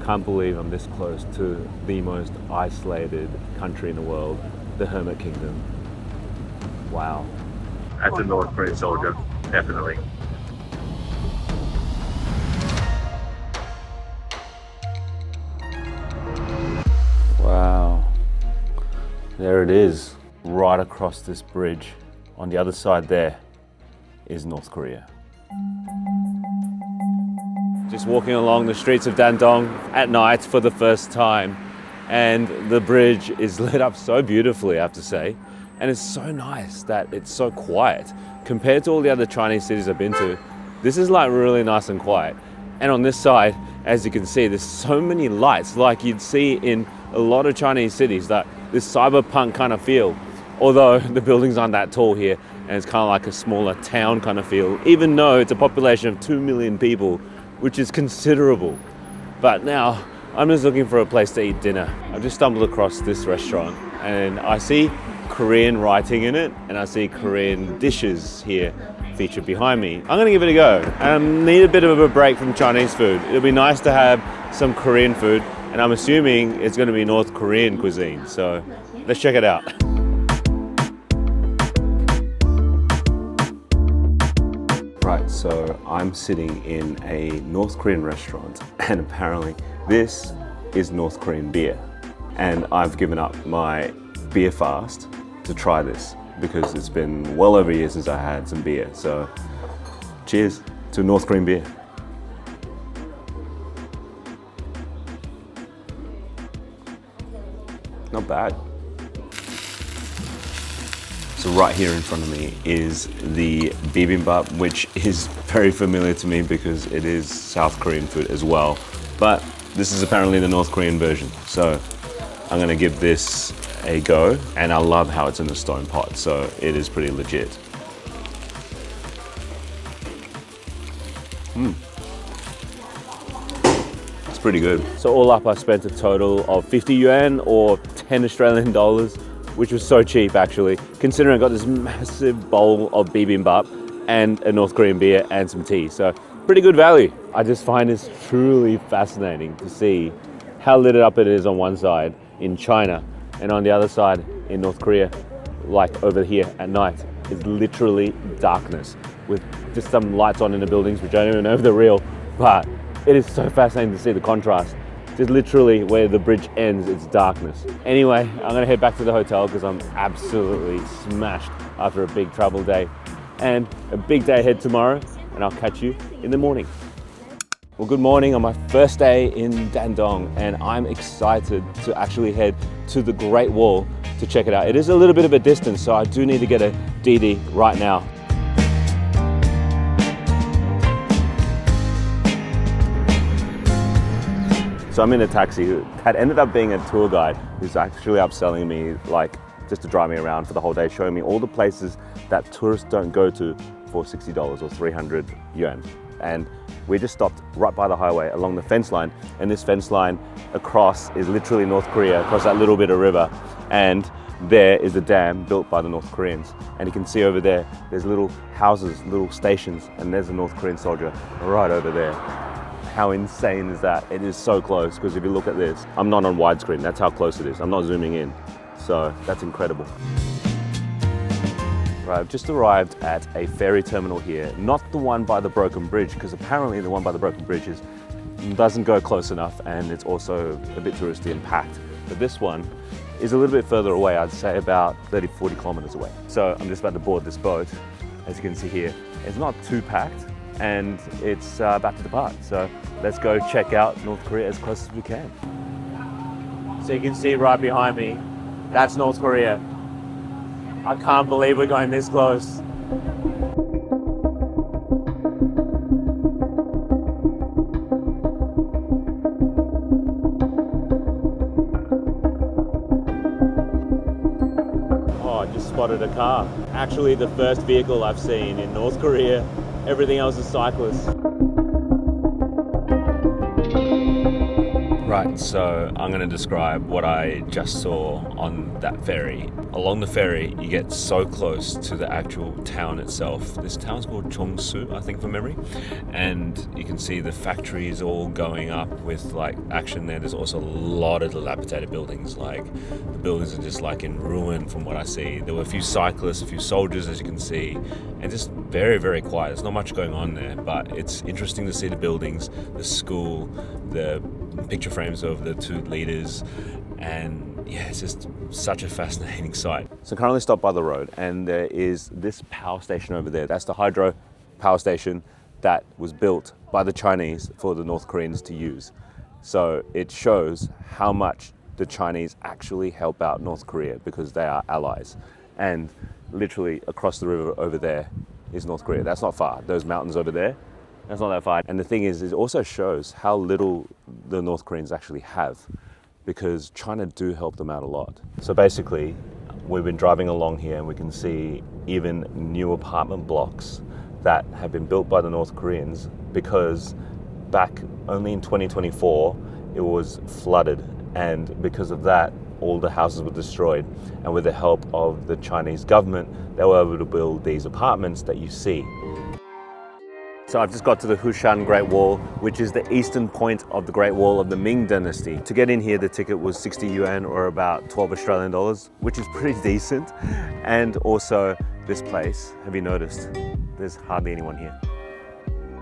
Can't believe I'm this close to the most isolated country in the world, the Hermit Kingdom. Wow. As a North Korean soldier, definitely. Wow. There it is, right across this bridge. On the other side there is North Korea. Just walking along the streets of Dandong at night for the first time, and the bridge is lit up so beautifully, I have to say. And it's so nice that it's so quiet. Compared to all the other Chinese cities I've been to, this is like really nice and quiet. And on this side, as you can see, there's so many lights like you'd see in a lot of Chinese cities, that this cyberpunk kind of feel. Although the buildings aren't that tall here, and it's kind of like a smaller town kind of feel, even though it's a population of 2 million people, which is considerable. But now I'm just looking for a place to eat dinner. I've just stumbled across this restaurant and I see Korean writing in it, and I see Korean dishes here featured behind me. I'm gonna give it a go. I need a bit of a break from Chinese food. It'll be nice to have some Korean food, and I'm assuming it's gonna be North Korean cuisine. So let's check it out. Right, so I'm sitting in a North Korean restaurant, and apparently this is North Korean beer. And I've given up my beer fast to try this because it's been well over a year since I had some beer. So cheers to North Korean beer. Not bad. So right here in front of me is the bibimbap, which is very familiar to me because it is South Korean food as well. But this is apparently the North Korean version. So I'm gonna give this a go, and I love how it's in a stone pot, so it is pretty legit. It's pretty good. So all up I spent a total of 50 yuan or 10 Australian dollars, which was so cheap actually, considering I got this massive bowl of bibimbap and a North Korean beer and some tea. So pretty good value. I just find this truly fascinating to see how lit up it is on one side in China, and on the other side in North Korea, like over here at night, is literally darkness with just some lights on in the buildings, which I don't even know if they're real, but it is so fascinating to see the contrast. Just literally where the bridge ends, it's darkness. Anyway, I'm gonna head back to the hotel because I'm absolutely smashed after a big travel day, and a big day ahead tomorrow, and I'll catch you in the morning. Well, good morning on my first day in Dandong, and I'm excited to actually head to the Great Wall to check it out. It is a little bit of a distance, so I do need to get a DD right now. So I'm in a taxi who had ended up being a tour guide who's actually upselling me, like, just to drive me around for the whole day, showing me all the places that tourists don't go to for $60 or 300 yuan. And we just stopped right by the highway along the fence line, and this fence line across is literally North Korea, across that little bit of river. And there is a dam built by the North Koreans. And you can see over there, there's little houses, little stations, and there's a North Korean soldier right over there. How insane is that? It is so close, because if you look at this, I'm not on widescreen, that's how close it is. I'm not zooming in, so that's incredible. Right, I've just arrived at a ferry terminal here, not the one by the broken bridge, because apparently the one by the broken bridge doesn't go close enough, and it's also a bit touristy and packed. But this one is a little bit further away, I'd say about 30-40 kilometers away. So I'm just about to board this boat. As you can see here, it's not too packed, and it's about to depart. So let's go check out North Korea as close as we can. So you can see right behind me, that's North Korea. I can't believe we're going this close. Oh, I just spotted a car. Actually, the first vehicle I've seen in North Korea. Everything else is cyclists. Right, so I'm going to describe what I just saw on that ferry. Along the ferry, you get so close to the actual town itself. This town's called Chongsu, I think, from memory. And you can see the factories all going up with like action there. There's also a lot of dilapidated buildings. Like the buildings are just like in ruin from what I see. There were a few cyclists, a few soldiers, as you can see, and just very, very quiet. There's not much going on there, but it's interesting to see the buildings, the school, the picture frames of the two leaders, and yeah, it's just such a fascinating sight. So currently stopped by the road, and there is this power station over there. That's the hydro power station that was built by the Chinese for the North Koreans to use. So it shows how much the Chinese actually help out North Korea because they are allies. And literally across the river over there is North Korea. That's not far. Those mountains over there, that's not that far. And the thing is, it also shows how little the North Koreans actually have, because China do help them out a lot. So basically, we've been driving along here and we can see even new apartment blocks that have been built by the North Koreans, because back only in 2024, it was flooded. And because of that, all the houses were destroyed. And with the help of the Chinese government, they were able to build these apartments that you see. So I've just got to the Hushan Great Wall, which is the eastern point of the Great Wall of the Ming Dynasty. To get in here, the ticket was 60 yuan, or about 12 Australian dollars, which is pretty decent. And also this place, have you noticed? There's hardly anyone here.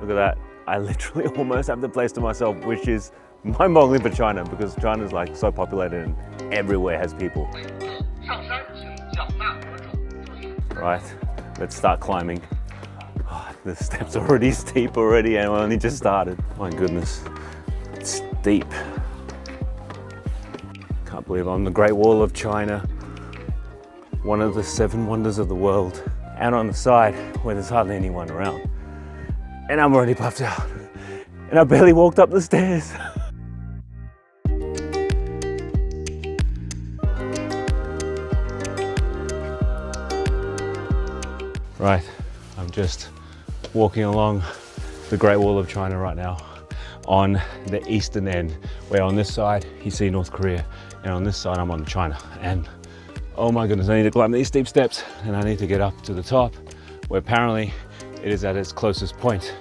Look at that. I literally almost have the place to myself, which is mind-boggling for China, because China's like so populated and everywhere has people. Right, let's start climbing. The steps are already steep already, and we only just started. My goodness, it's steep. Can't believe I'm on the Great Wall of China, one of the 7 wonders of the world, and on the side where there's hardly anyone around. And I'm already puffed out, and I barely walked up the stairs. Right, I'm just walking along the Great Wall of China right now on the eastern end, where on this side you see North Korea, and on this side I'm on China. And oh my goodness, I need to climb these steep steps, and I need to get up to the top, where apparently it is at its closest point,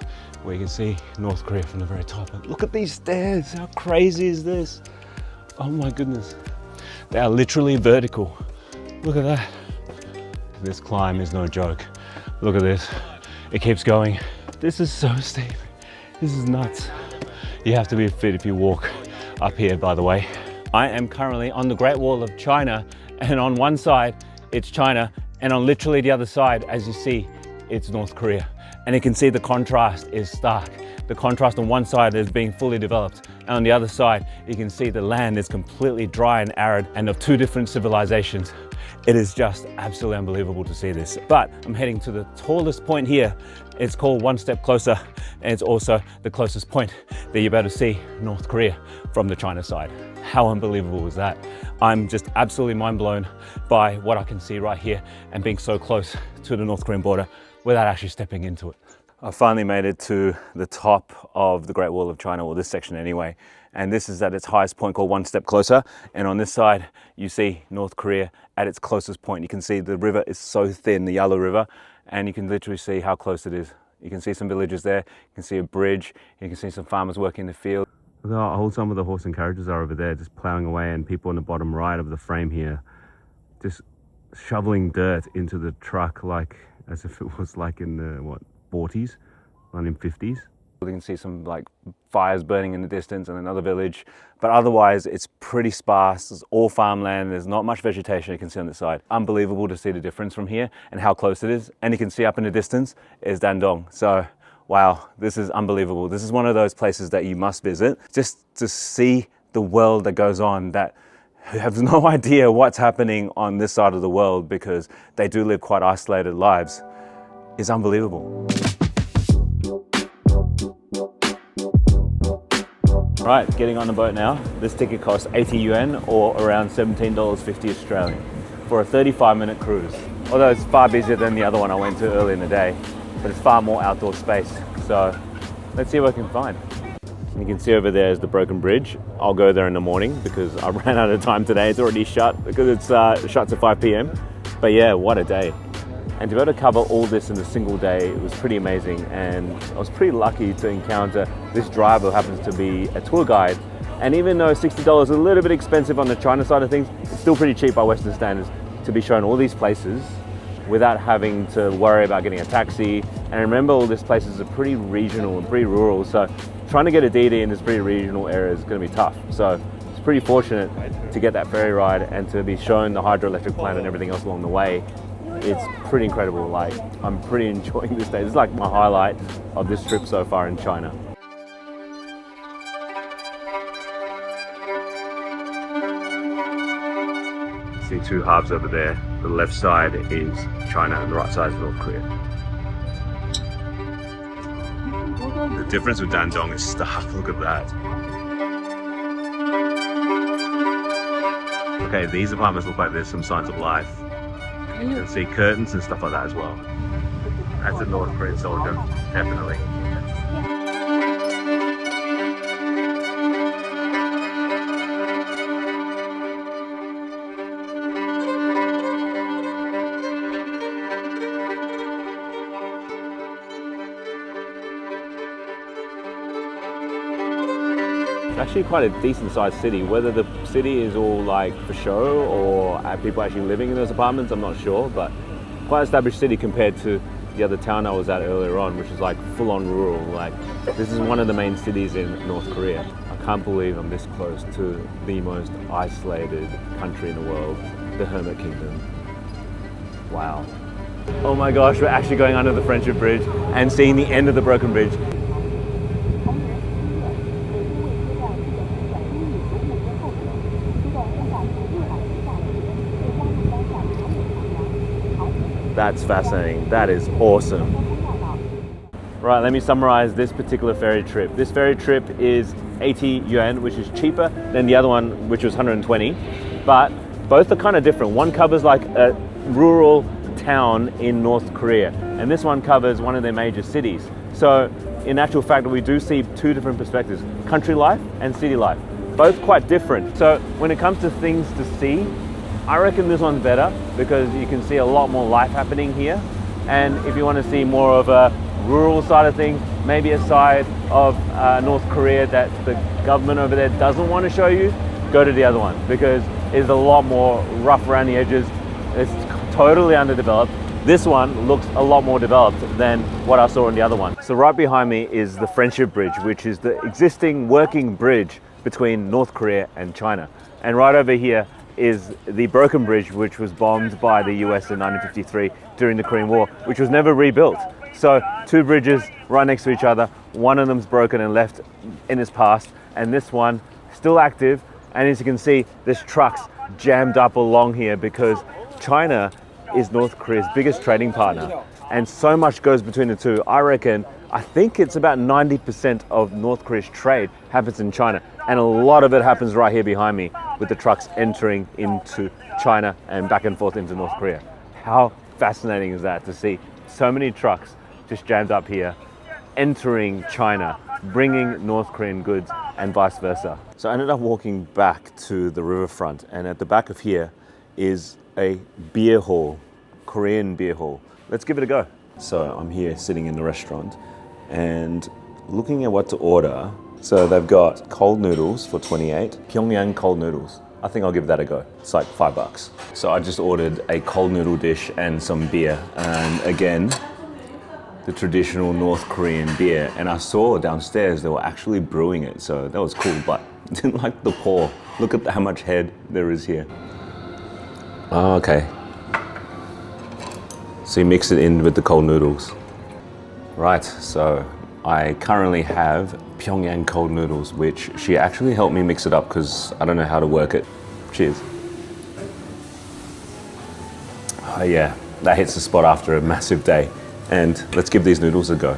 where you can see North Korea from the very top. And look at these stairs, how crazy is this? Oh my goodness, they are literally vertical. Look at that. This climb is no joke. Look at this. It keeps going. This is so steep. This is nuts. You have to be fit if you walk up here, by the way. I am currently on the Great Wall of China, and on one side it's China, and on literally the other side, as you see, it's North Korea. And you can see the contrast is stark. The contrast on one side is being fully developed, and on the other side, you can see the land is completely dry and arid, and of 2 different civilizations. It is just absolutely unbelievable to see this. But I'm heading to the tallest point here. It's called One Step Closer, and it's also the closest point that you're able to see North Korea from the China side. How unbelievable is that? I'm just absolutely mind blown by what I can see right here and being so close to the North Korean border without actually stepping into it. I finally made it to the top of the Great Wall of China, or this section anyway, and this is at its highest point, called One Step Closer. And on this side you see North Korea at its closest point. You can see the river is so thin, the Yalu River, and you can literally see how close it is. You can see some villages there, you can see a bridge, you can see some farmers working in the field. Look how old some of the horse and carriages are over there, just ploughing away, and people on the bottom right of the frame here just shoveling dirt into the truck, like as if it was like in the 40s, not in 50s. You can see some like fires burning in the distance and another village, but otherwise it's pretty sparse. It's all farmland. There's not much vegetation you can see on the side. Unbelievable to see the difference from here and how close it is. And you can see up in the distance is Dandong. So wow, this is unbelievable. This is one of those places that you must visit just to see the world that goes on, that have no idea what's happening on this side of the world, because they do live quite isolated lives. It's unbelievable. Right, getting on the boat now. This ticket costs 80 yuan, or around $17.50 Australian, for a 35-minute cruise. Although it's far busier than the other one I went to early in the day, but it's far more outdoor space. So let's see what I can find. You can see over there is the broken bridge. I'll go there in the morning because I ran out of time today. It's already shut because it's shut to 5 p.m. But yeah, what a day. And to be able to cover all this in a single day, it was pretty amazing. And I was pretty lucky to encounter this driver who happens to be a tour guide. And even though $60 is a little bit expensive on the China side of things, it's still pretty cheap by Western standards to be shown all these places without having to worry about getting a taxi. And remember, all these places are pretty regional and pretty rural, so trying to get a DD in this pretty regional area is going to be tough. So it's pretty fortunate to get that ferry ride and to be shown the hydroelectric plant and everything else along the way. It's pretty incredible. Like, I'm pretty enjoying this day. This is like my highlight of this trip so far in China. See two halves over there. The left side is China and the right side is North Korea. The difference with Dandong is stark. Look at that. Okay, these apartments look like there's some signs of life. You can see curtains and stuff like that as well. That's a North Korean soldier, definitely. It's actually quite a decent sized city. Whether the city is all like for show or are people actually living in those apartments, I'm not sure, but quite an established city compared to the other town I was at earlier on, which is like full on rural. Like, this is one of the main cities in North Korea. I can't believe I'm this close to the most isolated country in the world, the Hermit Kingdom. Wow. Oh my gosh, we're actually going under the Friendship Bridge and seeing the end of the broken bridge. That's fascinating. That is awesome. Right, let me summarize this particular ferry trip. This ferry trip is 80 yuan, which is cheaper than the other one, which was 120. But both are kind of different. One covers like a rural town in North Korea, and this one covers one of their major cities. So in actual fact, we do see two different perspectives, country life and city life, both quite different. So when it comes to things to see, I reckon this one's better because you can see a lot more life happening here. And if you want to see more of a rural side of things, maybe a side of North Korea that the government over there doesn't want to show you, go to the other one because it's a lot more rough around the edges. It's totally underdeveloped. This one looks a lot more developed than what I saw in the other one. So right behind me is the Friendship Bridge, which is the existing working bridge between North Korea and China. And right over here is the broken bridge, which was bombed by the US in 1953 during the Korean War, which was never rebuilt. So two bridges right next to each other, one of them's broken and left in its past, and this one still active. And as you can see, there's trucks jammed up along here because China is North Korea's biggest trading partner, and so much goes between the two. I think it's about 90% of North Korea's trade happens in China, and a lot of it happens right here behind me with the trucks entering into China and back and forth into North Korea. How fascinating is that to see so many trucks just jammed up here, entering China, bringing North Korean goods and vice versa. So I ended up walking back to the riverfront, and at the back of here is a beer hall, Korean beer hall. Let's give it a go. So I'm here sitting in the restaurant and looking at what to order. So they've got cold noodles for 28, Pyongyang cold noodles. I think I'll give that a go. It's like $5. So I just ordered a cold noodle dish and some beer. And again, the traditional North Korean beer. And I saw downstairs they were actually brewing it. So that was cool, but didn't like the pour. Look at how much head there is here. Oh, okay. So you mix it in with the cold noodles. Right, so I currently have Pyongyang cold noodles, which she actually helped me mix it up because I don't know how to work it. Cheers. Oh yeah, that hits the spot after a massive day. And let's give these noodles a go.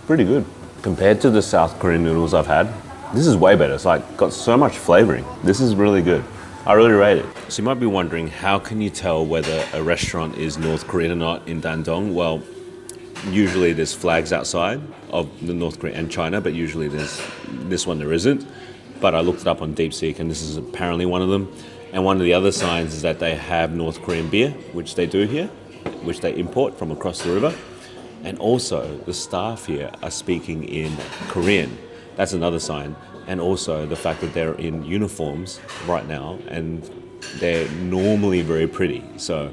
Pretty good. Compared to the South Korean noodles I've had, this is way better. It's like got so much flavoring. This is really good. I really rate it. So you might be wondering, how can you tell whether a restaurant is North Korean or not in Dandong? Well, usually there's flags outside of the North Korea and China, but usually this one there isn't. But I looked it up on DeepSeek and this is apparently one of them. And one of the other signs is that they have North Korean beer, which they do here, which they import from across the river. And also the staff here are speaking in Korean. That's another sign. And also the fact that they're in uniforms right now and they're normally very pretty. So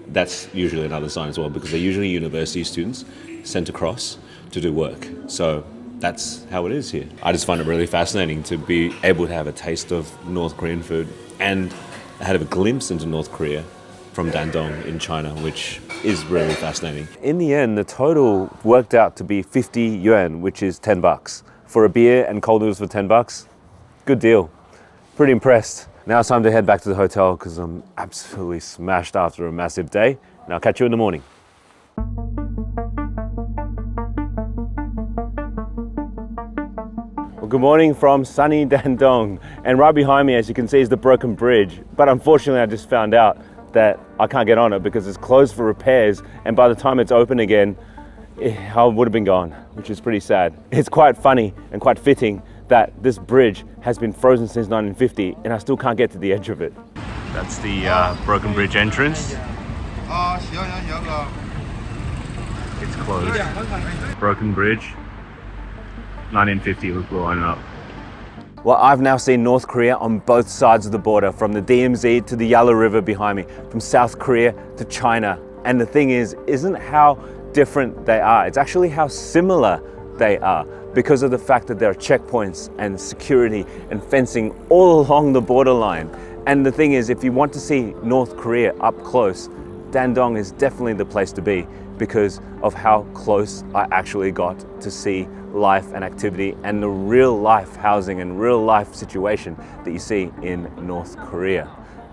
that's usually another sign as well, because they're usually university students sent across to do work. So that's how it is here. I just find it really fascinating to be able to have a taste of North Korean food, and I had a glimpse into North Korea from Dandong in China, which is really fascinating. In the end, the total worked out to be 50 yuan, which is 10 bucks. For a beer and cold noodles for 10 bucks, good deal. Pretty impressed. Now it's time to head back to the hotel because I'm absolutely smashed after a massive day, and I'll catch you in the morning. Well, good morning from sunny Dandong, and right behind me, as you can see, is the broken bridge. But unfortunately, I just found out that I can't get on it because it's closed for repairs, and by the time it's open again, I would have been gone, which is pretty sad. It's quite funny and quite fitting that this bridge has been frozen since 1950 and I still can't get to the edge of it. That's the broken bridge entrance. It's closed. Broken bridge, 1950 was blowing up. Well, I've now seen North Korea on both sides of the border, from the DMZ to the Yalu River behind me, from South Korea to China. And the thing is, isn't how different they are, it's actually how similar they are, because of the fact that there are checkpoints and security and fencing all along the borderline. And the thing is, if you want to see North Korea up close, Dandong is definitely the place to be because of how close I actually got to see life and activity and the real life housing and real life situation that you see in North Korea.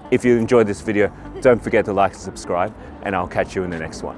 If you enjoyed this video, don't forget to like and subscribe, and I'll catch you in the next one.